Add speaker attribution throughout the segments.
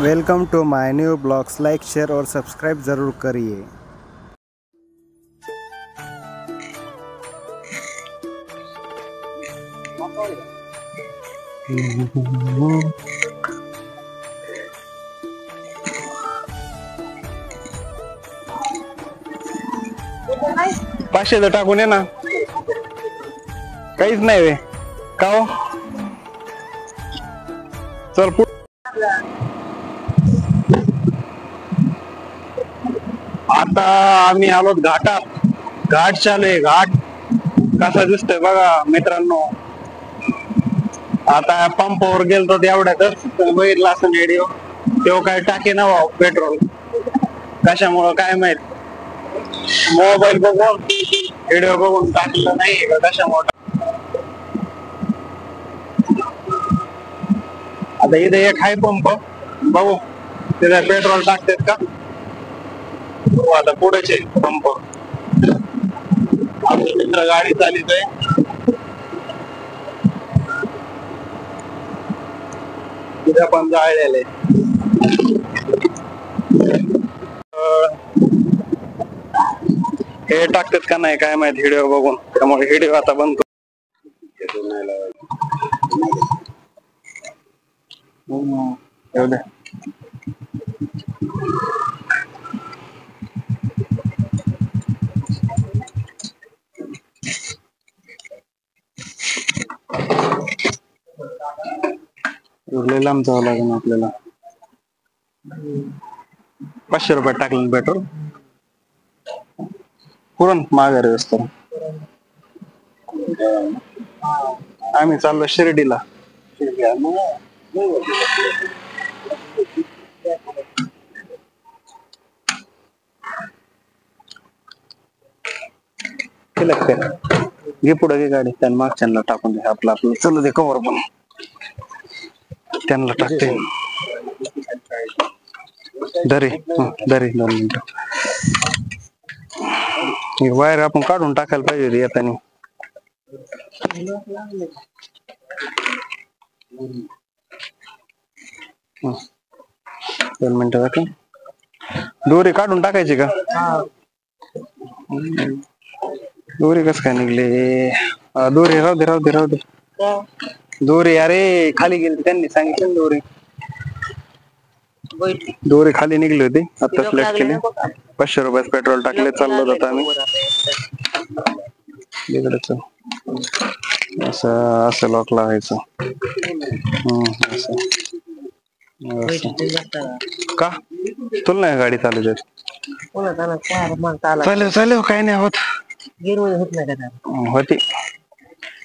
Speaker 1: Welcome to my new blogs. Like share और subscribe ज़रूर करिए।
Speaker 2: पाचशे तर टाकून ये ना, काहीच नाही वे का हो? चल आता आम्ही आलो घाटात। घाट चालू आहे। घाट कसा दिसतोय बघा मित्रांनो। आता पंपावर गेलतो तेवढ्यातच बघितला असं व्हिडिओ, तेव्हा काय टाके ना पेट्रोल, कशामुळं काय माहित। मोबाईल बघून व्हिडिओ बघून टाकलं नाही का कशामुळं। आता इथे एक हाय पंप, बघू तिथे पेट्रोल टाकतात का। आता पुढेच आहे पंप। आपलं मित्र गाडी चालितोय। तिथे पण जाळलेले हे टाकतात का नाही काय माहित व्हिडिओ बघून, त्यामुळे व्हिडिओ आता बंद करतो। लय लांब जावं लागेल आपल्याला। 500 रुपये टाकलं पेट्रोल पुरण माघारी असतो। आम्ही चाललो शिर्डीला। घे पुढे घे गाडी, त्यांना मागच्यांना टाकून दे। आपलं आपलं चलू दे कवर, पण त्यांना टाकते दरे दरे 2 मिनिटं। वायर आपण काढून टाकायला पाहिजे येतानी। 2 मिनिटं बाकी। दोरी काढून टाकायची का? दोरी कस काय निघले? दोरी राहू दे राहू दे राहू दे। दोरी अरे खाली गेली, त्यांनी सांगितलं दोरी दोरी खाली निघली होती। आता फ्लॅट केली। 500 रुपये पेट्रोल टाकले, चाललो जात आम्ही इकडे। असं असं लॉक लावायचं। का तुला नाही गाडी चालू देत? चालेल चालेल, काही नाही होत। होती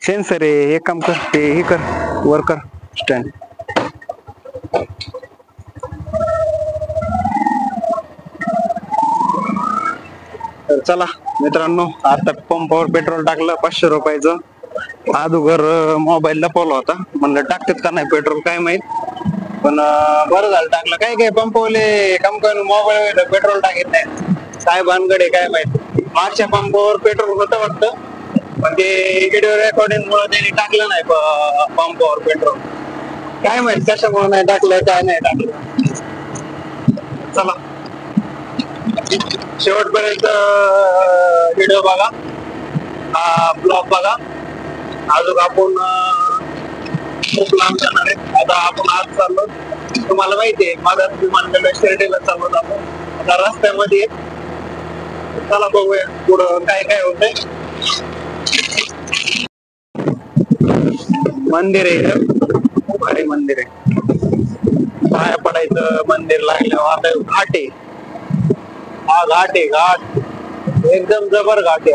Speaker 2: सेन्सर आहे। एक काम कर, ते हे कर, वर कर स्टँड। तर चला मित्रांनो, आता पंपावर पेट्रोल टाकलं 500 रुपयाचं। अगोदर मोबाईल लपवला होता, म्हणलं टाकतात का नाही पेट्रोल काय माहित, पण बरं झालं टाकलं। काय काय पंपवले कंपनी मोबाईल पेट्रोल टाकत नाही, काय भानगड काय माहित। मागच्या पंपावर पेट्रोल होतं वाटतं, पण ते व्हिडिओ रेकॉर्डिंग मुळे त्यांनी टाकलं नाही पंपावर पेट्रोल। काय माहित कशामुळे नाही टाकलं, काय नाही टाकलं। चला शेवटपर्यंत व्हिडिओ बघा, ब्लॉग बघा। अजून आपण खूप लांब जाणार आहे। आता आपण आज चाललो, तुम्हाला माहितीये माझा विमान शिर्डीला चाललो आपण। आता रस्त्यामध्ये चला बघूया पुढं काय काय होतंय। मंदिर आहे, भारी मंदिर आहे, पाया पडायचं मंदिर लागल्यावर। आता घाट आहे, हा घाट आहे, घाट एकदम जबर घाट आहे।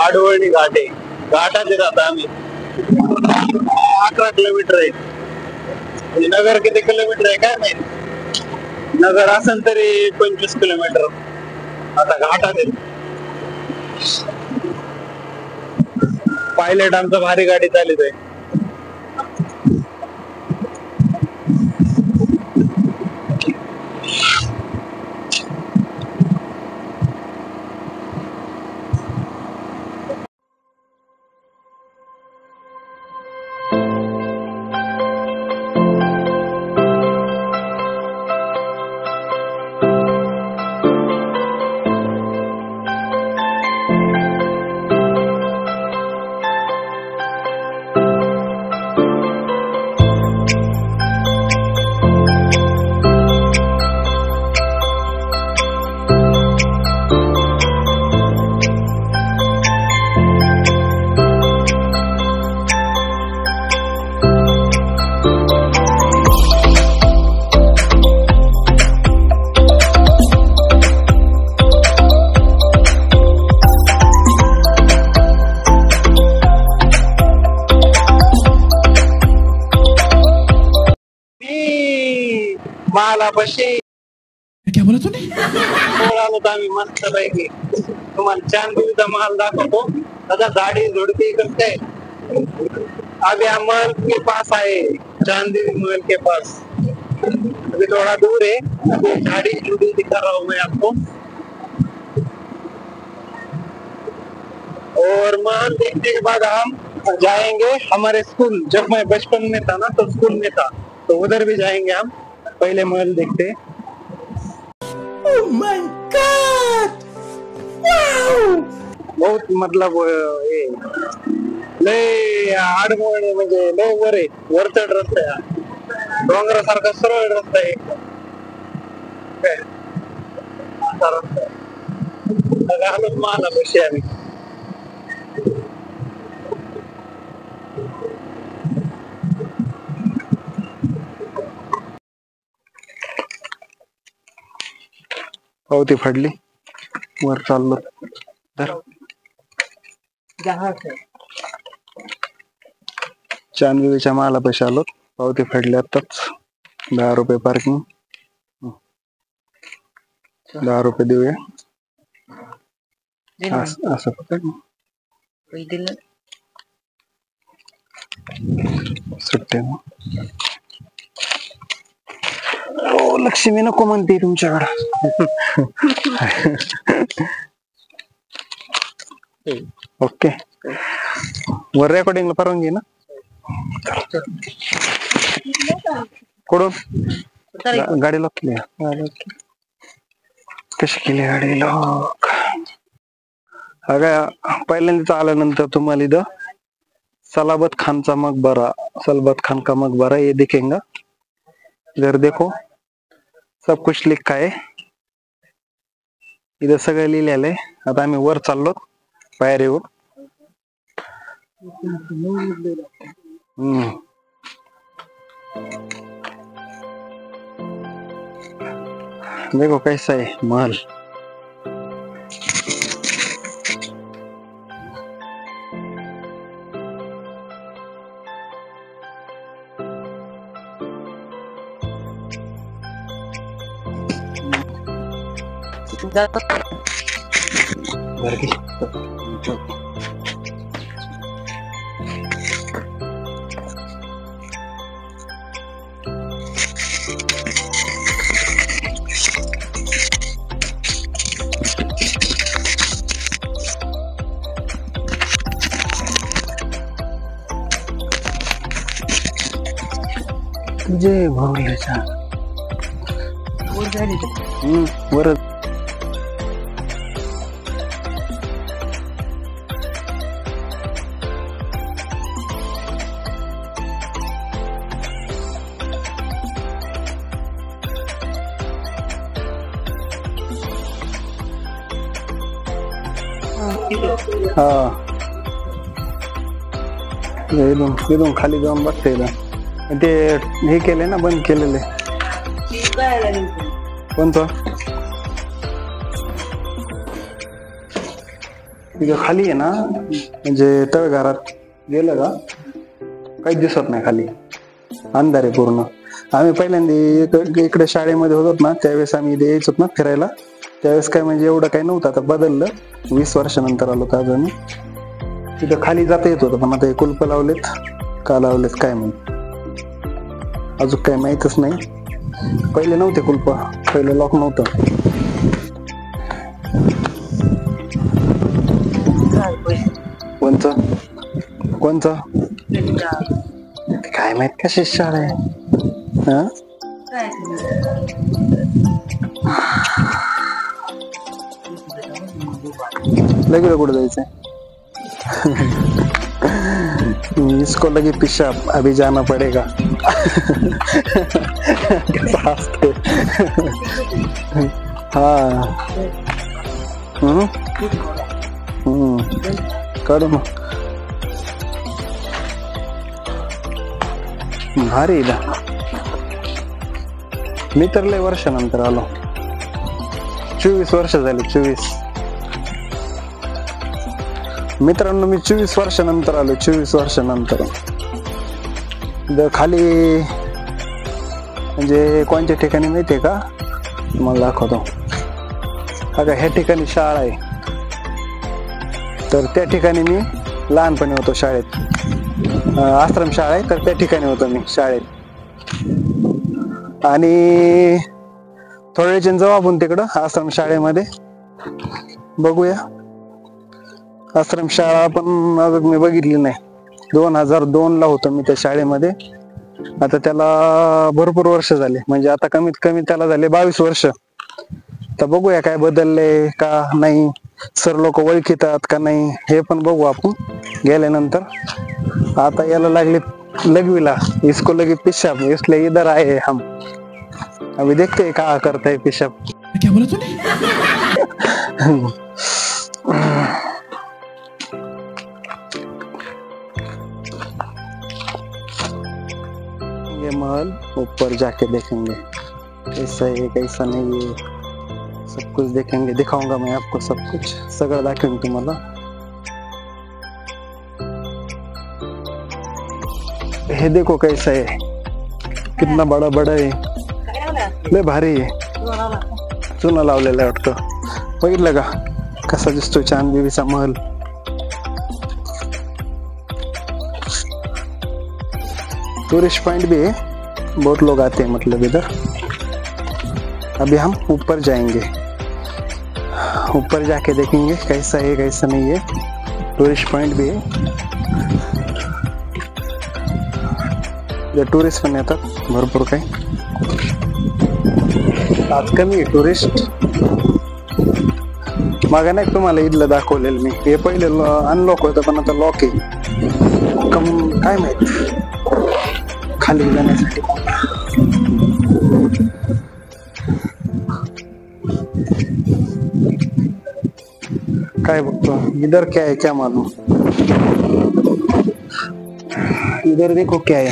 Speaker 2: आडवळणी घाट आहे। घाटात जाता आम्ही 11 किलोमीटर आहे। नगर किती किलोमीटर आहे काय माहिती, नगर असेल तरी 25 किलोमीटर। आता घाटात आहे। पायलट आमचं भारी गाडी चालित आहे। मालापाशी
Speaker 3: क्या बोला तूने?
Speaker 2: आलो तर आम्ही मस्त पैकी तुम्हाला चांदीचा माल दाखवतो. आता गाडी झुडपी करते. अभी हम महल के पास आए, चांदी महल के पास. अभी थोड़ा दूर है. अभी गाड़ी जुड़ी दिखा रहा हूँ मैं आपको. और महल देखने के बाद हम जाएंगे हमारे स्कूल. जब मैं बचपन में था ना तो स्कूल में था, तो उधर भी जाएंगे हम. पहले महल देखते.
Speaker 3: Oh my God! Wow!
Speaker 2: बहुत मतलब लय आडमोड म्हणजे लय वर आहे. वरचढ रस्ता आहे. डोंगरासारखा सरळ रस्ता आहे एकदम. काय असा रस्ता आहे. घालत मालापाशी आम्ही. पावती फाडली. वर चाललो तर चांदीच्या मालापाशी आलो. पावती फाडली आताच. 10 रुपये पार्किंग. 10 रुपये देऊया. असं पकड. सुट्टे हो. लक्ष्मी नको म्हणते तुमच्याकडं. ओके. वर रेकॉर्डिंगला परवानगी ना. कुठून गाडी लॉक केली. कशी केली गाडी लॉक. अगं पहिल्यांदाच आल्यानंतर तुम्हाला इथं सलाबत खानचा मकबरा, सलबत खान का मकबरा ये दिखेगा. इधर देखो सब कुछ लिखा है. इथं सगळं लिहिलेलं आहे. आता आम्ही वर चाललो पायरीवर. देखो कैसा है महल. तुझे भाऊल्याचा वर हा. इथून खाली जाऊन बघते. ते हे केले ना, बंद केलेले. कोणतं तिथं खाली आहे ना, म्हणजे तळघरात गेलं का काहीच दिसत नाही. खाली अंधार आहे पूर्ण. आम्ही पहिल्यांदा इकडे शाळेमध्ये होतो ना, त्यावेळेस आम्ही इथे यायचो ना फिरायला. त्यावेळेस काय म्हणजे एवढं काही नव्हतं. आता बदललं. 20 वर्षानंतर आलो तर अजून तिथं खाली जाता येत होतं. पण आता हे कुलप लावलेत. का लावलेत काय माहित. अजून काही माहितच नाही. पहिले नव्हते कुलप. पहिले लॉक नव्हतं. कोणचं कोणचं काय माहित. कशी शाळा आहे. हा लगेच कुठं जायचंय. इसको लगी पिशाब अभी जाना पड़ेगा. हाँ काढू ना. भारी. मी तर लय वर्षानंतर आलो. 24 वर्ष झाली. 24 मित्रांनो, मी 24 वर्षानंतर आलो. 24 वर्षानंतर खाली म्हणजे कोणत्या ठिकाणी माहितीये का, तुम्हाला दाखवतो. अगं ह्या ठिकाणी शाळा आहे, तर त्या ठिकाणी मी लहानपणी होतो शाळेत. आश्रम शाळा आहे, तर त्या ठिकाणी होतो मी शाळेत. आणि थोड्या वेळाने जाऊ आपण तिकडं आश्रम शाळेमध्ये, बघूया. आश्रम शाळा पण अजून मी बघितली नाही. 2002 ला होतो मी त्या शाळेमध्ये. आता त्याला भरपूर वर्ष झाले, म्हणजे आता कमीत कमी त्याला झाले 22 वर्ष. तर बघूया काय बदलले का नाही, सर लोक ओळखीतात का नाही हे पण बघू आपण गेल्यानंतर. आता याला लागले लगवीला, इसको लगी पिशाब, इसलिए इधर आए हम. अभी देखते हैं क्या करता है पिशाब.
Speaker 3: क्या बोला तूने?
Speaker 2: ये महल ऊपर जाके देखेंगे कैसा है कैसा नहीं है, सब कुछ देखेंगे. दिखाऊंगा मैं आपको सब कुछ, सगळं दाखवेन तुम्हाला. हे देखो कैसा है, कितना बड़ा बड़ा है, लय भारी आहे. चुना लावलेला आहे वाटतं. बघितलं का कसा दिसतो चांद बीबीचा महल. टूरिस्ट पॉइंट भी है, बहुत लोग आते हैं मतलब इधर. अभी हम ऊपर जाएंगे, ऊपर जाके देखेंगे कैसा है कैसा नहीं है. टूरिस्ट पॉइंट भी है, टुरिस्ट पण येतात भरपूर काही. आज कमी आहे टुरिस्ट. मागे नाही तुम्हाला इथलं दाखवलेलं मी, हे पहिले अनलॉक होतं पण आता लॉक आहे. काय माहित खाली जाण्यासाठी. काय बघतो इधर, क्या है क्या मालूम. इधर देखो क्या है,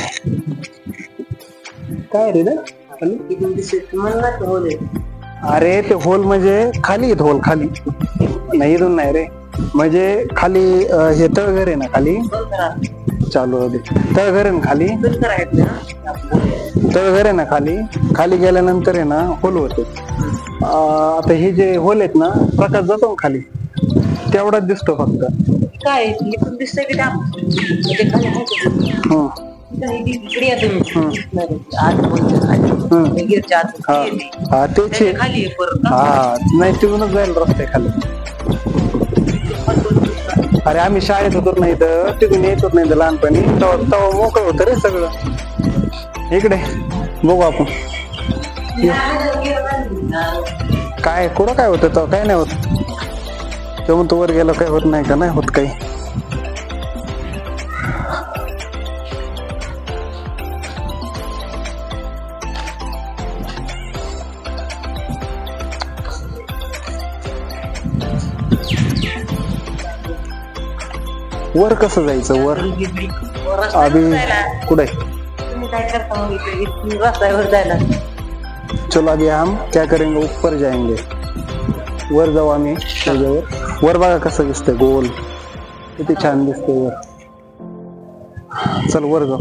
Speaker 2: काय रे ना. अरे ते होल म्हणजे खाली आहेत, होल खाली नाही, इथून नाही रे. म्हणजे खाली हे तळघर आहे ना खाली, चालू होते तळघर आहे ना खाली, तळघर आहे ना खाली. खाली गेल्यानंतर आहे ना होल होते. आता हे जे होल आहेत ना, प्रकाश जातो ना खाली, तेवढाच दिसतो फक्त.
Speaker 4: काय दिसतंय की
Speaker 2: तेच. हा नाही, तिथूनच जाईल रस्ते खाली. अरे आम्ही शाळेत होतो नाही तर तिथून येत होत नाही तर लहानपणी, तेव्हा मोकळं होतं रे सगळं. इकडे बघू आपण काय कुठं काय होतं तेव्हा. काय नाही होत तेव्हा, तो वर गेलो काय होत नाही का, नाही होत काही. वर कसं जायचं वर. अभी कुठे
Speaker 4: तुम्ही काय करता मग इथे रस्त्यावर जायला.
Speaker 2: चलो अभी हम क्या करेंगे, ऊपर जाएंगे. वर जाऊ आम्ही त्याच्यावर. वर बघा कसं दिसतंय गोल, किती छान दिसतंय वर. चल वर जाऊ.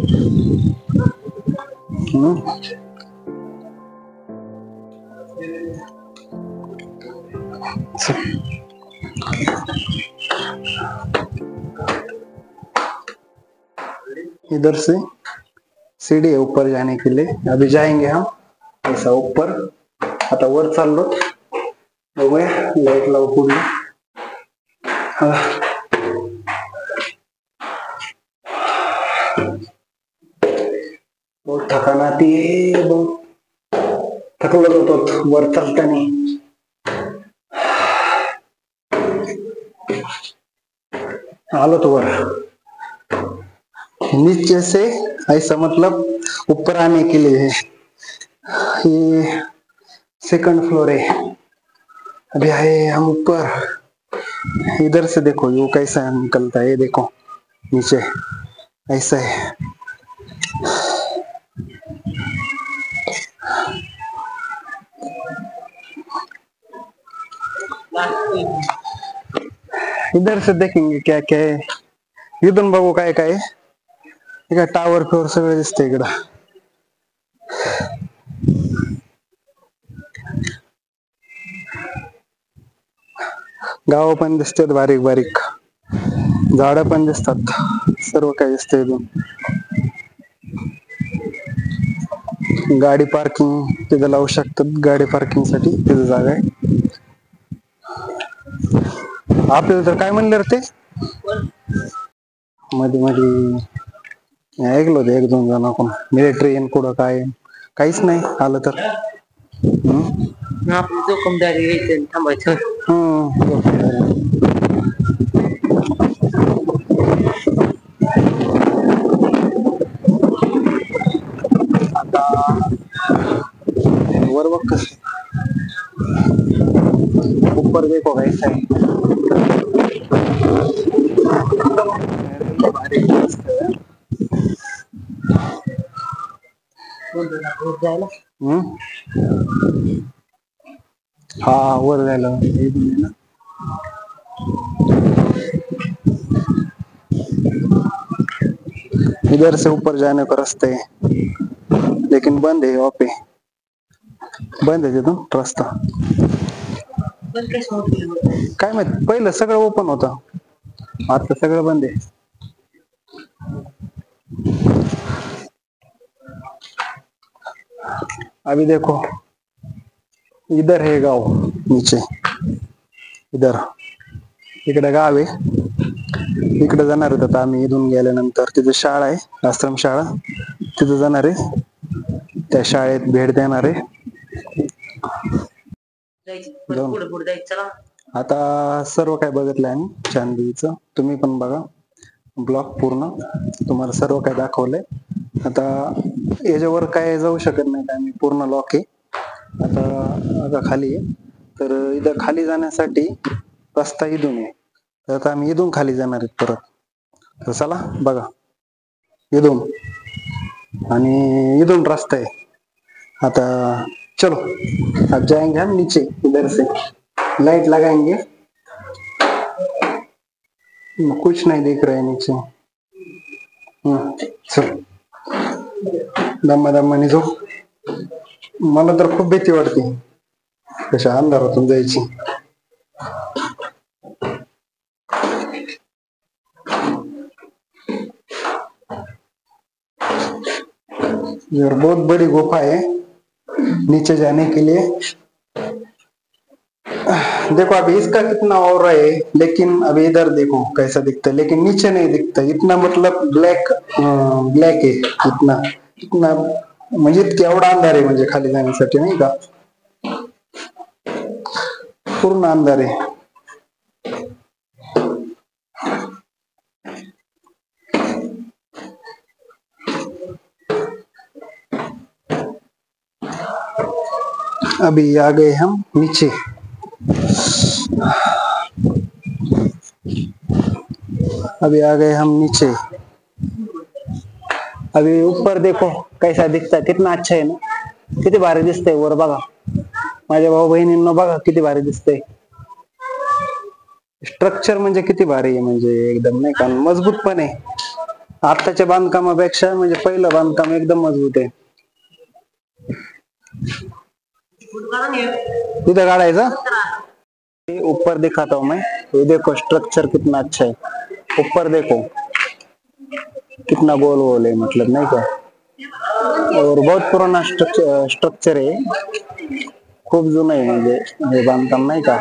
Speaker 2: इधर से सीढ़ी है ऊपर जाने के लिए. अभी जाएंगे हम ऐसा ऊपर. आता वर चाललो, बघूया लाईट लावू पुढे. बहुत थकान आती है, बहुत थकलो होतो वर चालताना. आलो तो वर. नीचे से ऐसा मतलब ऊपर आने के लिए है. ये सेकंड फ्लोर है. अभी आए हम ऊपर. इधर से देखो वो कैसा निकलता है, ये देखो नीचे ऐसा है. इधर से देखेंगे क्या क्या है. इथून बघू काय काय. टावर फ्लोर सगळं दिसतंय इकडं.
Speaker 1: गाव पण दिसतात बारीक बारीक, झाडं पण दिसतात, सर्व काही दिसतंय इथून. गाडी पार्किंग तिथं लावू शकतात, गाडी पार्किंग साठी तिथं जागा आहे. आपल्याला तर काय म्हणले रे ते मध्ये मध्ये ऐकलं होतं एक दोन जणांकडून, मिलिटरी येईन कुठं काय, काहीच नाही आलं तर.
Speaker 4: आपली जोखमदारी घ्यायची आणि थांबायचं.
Speaker 1: वर बघ कसं, ऊपर देखो कैसा है.
Speaker 4: जायला
Speaker 1: हा वर जायला इधर से ऊपर जाने का रास्ता है, लेकिन बंद है वहाँ पे, बंद आहे तिथून रस्ता.
Speaker 4: पण कसं होतं?
Speaker 1: काय माहित, पहिलं सगळं ओपन होतं, आता सगळं बंद आहे. अभी देखो इधर है गाव नीचे, इधर इकडे गाव आहे, इकडे जाणार होत आम्ही. इथून गेल्यानंतर तिथे शाळा आहे, आश्रम शाळा, तिथे जाणार आहे, त्या शाळेत भेट देणार आहे.
Speaker 4: जायचं पुढे पुढे जायचं. चला
Speaker 1: आता सर्व काय बघितलं आम्ही चांदीचं, तुम्ही पण बघा ब्लॉग पूर्ण, तुम्हाला सर्व काय दाखवलंय. आता याच्यावर काय जाऊ शकत नाही, आम्ही पूर्ण लॉक आहे. आता खाली आहे, तर इथं खाली जाण्यासाठी रस्ता इथून आहे, तर आता आम्ही इथून खाली जाणार आहेत परत. तर चला बघा, इथून आणि इथून रस्ता आहे. आता चलो अब जाएंगे हम नीचे, इधर से लाइट लगाएंगे, कुछ नहीं दिख रहा है नीचे. चल दम्मा दम्माने जाऊ. मला तर खूप भीती वाटते कशा अंधारातून जायची. इधर बहुत बड़ी गुफा है नीचे जाने के लिए. देखो अभी इसका कितना और है, लेकिन अभी इधर देखो कैसा दिखता है, लेकिन नीचे नहीं दिखता इतना, मतलब ब्लैक ब्लॅक आहे इतना, इतना म्हणजे केवढा अंधार आहे, म्हणजे खाली जाण्यासाठी नाही का, पूर्ण अंधार आहे. अभी आ गए हम नीचे. अभी आ गए हम नीचे. अभी ऊपर देखो कैसा दिखता है, कितना अच्छा है ना, किती भारी दिसतंय वर बघा. माझ्या भाऊ बहिणींना बघा किती भारी दिसतंय. स्ट्रक्चर म्हणजे किती भारी आहे, म्हणजे एकदम नाही का मजबूत पण आहे. आताच्या बांधकामापेक्षा म्हणजे पहिलं बांधकाम एकदम मजबूत आहे. इधर गाड़ाएगा, ऊपर दिखाता हूँ मैं. ये देखो स्ट्रक्चर कितना अच्छा है, ऊपर देखो कितना गोल गोल है, मतलब नहीं क्या, और बहुत पुराना स्ट्रक्चर है, खूप जुना आहे म्हणजे हे बांधकाम नाही का.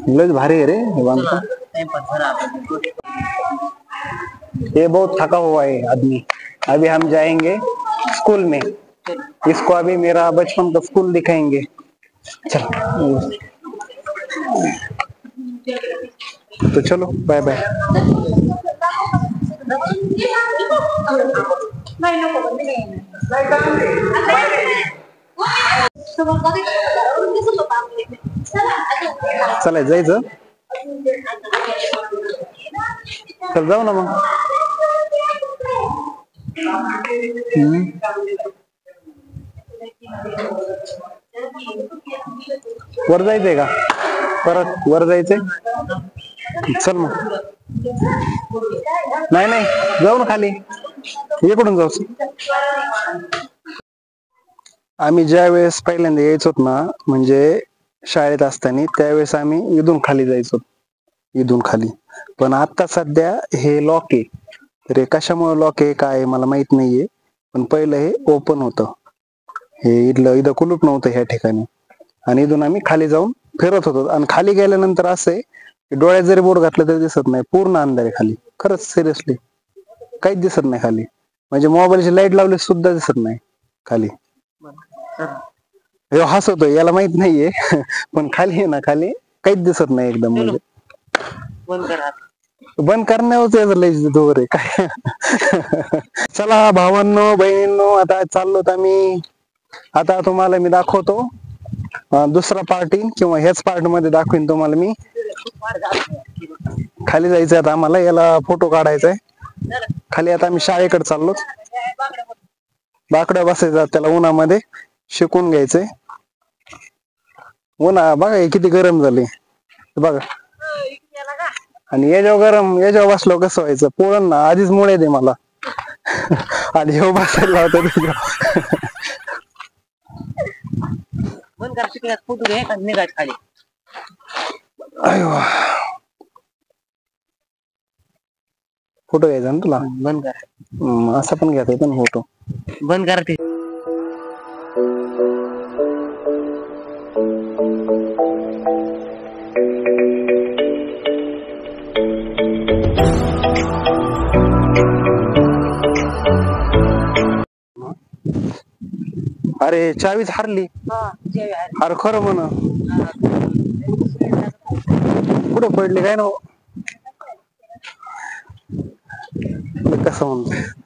Speaker 1: लय भारी है रे ये बांधकाम. ये बहुत थका हुआ है आदमी. अभी हम जाएंगे स्कूल में, इसको अभी मेरा बचपन का स्कूल दिखाएंगे. चल तो चलो बाय बाय. चला जायचं, चल जाऊ ना मग. वर जायचंय का, परत वर जायचंय. चल मग. नाही नाही, जाऊ ना खाली, इकडून जाऊ. आम्ही ज्या वेळेस पहिल्यांदा यायचो ना, म्हणजे शाळेत असताना, त्यावेळेस आम्ही इथून खाली जायचो, इथून खाली. पण आता सध्या हे लॉक आहे. तर हे कशामुळे लॉक आहे काय मला माहित नाहीये. पण पहिलं हे ओपन होतं. हे इथं कुलूप नव्हतं ह्या ठिकाणी. आणि इथून आम्ही खाली जाऊन फिरत होतो. आणि खाली गेल्यानंतर असं आहे की डोळ्यात जरी बोट घातलं तरी दिसत नाही, पूर्ण अंधार आहे खाली. खरंच सिरियसली काहीच दिसत नाही खाली. म्हणजे मोबाईलची लाईट लावली सुद्धा दिसत नाही खाली. ह्यो हसतोय, याला माहित नाहीये. पण खाली आहे ना, खाली काहीच दिसत नाही एकदम. म्हणजे
Speaker 4: बंद करा.
Speaker 1: बंद करण्यावर लय दोर आहे काय. चला भावांनो बहिणींनो, आता चाललो आम्ही. आता तुम्हाला मी दाखवतो दुसरा पार्टी, किंवा ह्याच पार्ट मध्ये दाखवीन तुम्हाला मी. खाली जायचंय आता आम्हाला, याला फोटो काढायचाय खाली. आता आम्ही शाळेकडे चाललो. बाकडं बसायचं त्याला उन्हामध्ये, शिकून घ्यायचंय. उन्हा बघा हे किती गरम झाले बघा. आणि याच्यावर बसलो कसं व्हायचं, पोळण ना आधीच मुळे दे मला. आणि हे बसायला होतं.
Speaker 4: बंद करा, शिकण्यात फोटो घे आणि निघायचं खाली.
Speaker 1: फोटो घ्यायचा ना तुला?
Speaker 4: बंद करा.
Speaker 1: असं पण घेता येतं ना फोटो.
Speaker 4: बंद करा ते.
Speaker 1: अरे चावीच हरली. अरे खरं म्हण, कुठं पडली काय ना कसं म्हणतो.